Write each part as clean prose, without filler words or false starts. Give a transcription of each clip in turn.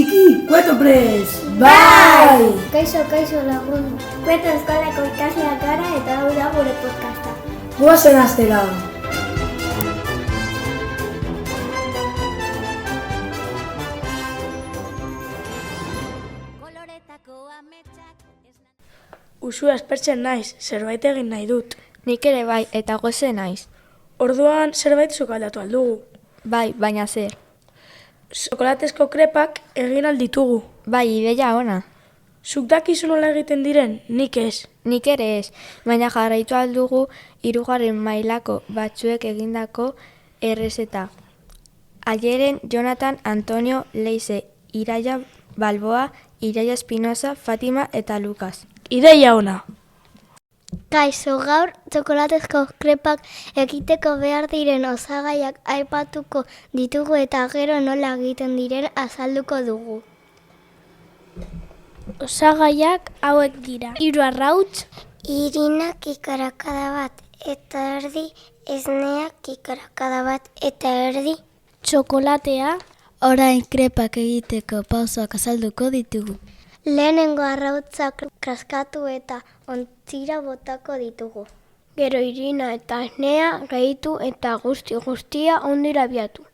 txiki, kueto prez! Bai! Kaixo lagun. Kueto eskolako ikasleak gara eta hau da gure podcasta. Goazen hastera! Usu aspertzen naiz, zerbait egin nahi dut. Nik ere bai, eta goze naiz. Orduan zerbait sukaldatu aldugu. Bai, baina zer. Xokolatezko krepak egin alditugu. Bai, ideia ona. Zuk dakizu nola egiten diren, nik ez. Nik ere ez, baina jarraitu aldugu 3. mailako batzuek egindako errezeta. Aieren Jonathan, Antonio, Leize, Iraia Balboa, Iraia Espinosa, Fatima eta Lukas. Ideia ona. Kaixo, gaur txokolatezko krepak egiteko behar diren osagaiak aipatuko ditugu eta gero nola egiten diren azalduko dugu. Osagaiak hauek dira. 3 arrautz, irinak ikarakada bat eta erdi, esneak ikarakada bat eta erdi, txokolatea. Orain krepak egiteko pausoak azalduko ditugu. Lehenengo arrautzak kraskatu eta ontzira botako ditugu. Gero irina eta esnea gehitu eta guztia ondira abiatu.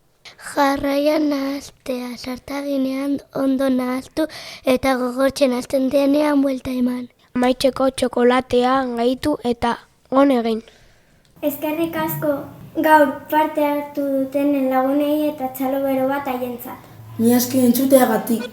Jarraian nahaztea, sartaginean ondo nahaztu eta gogortzen hasten denean buelta eman. Amaitzeko txokolatea gehitu eta on egin. Eskerrik asko gaur parte hartu dutenen lagunei eta txalo bero bat haientzat. Ni aski entzuteagatik.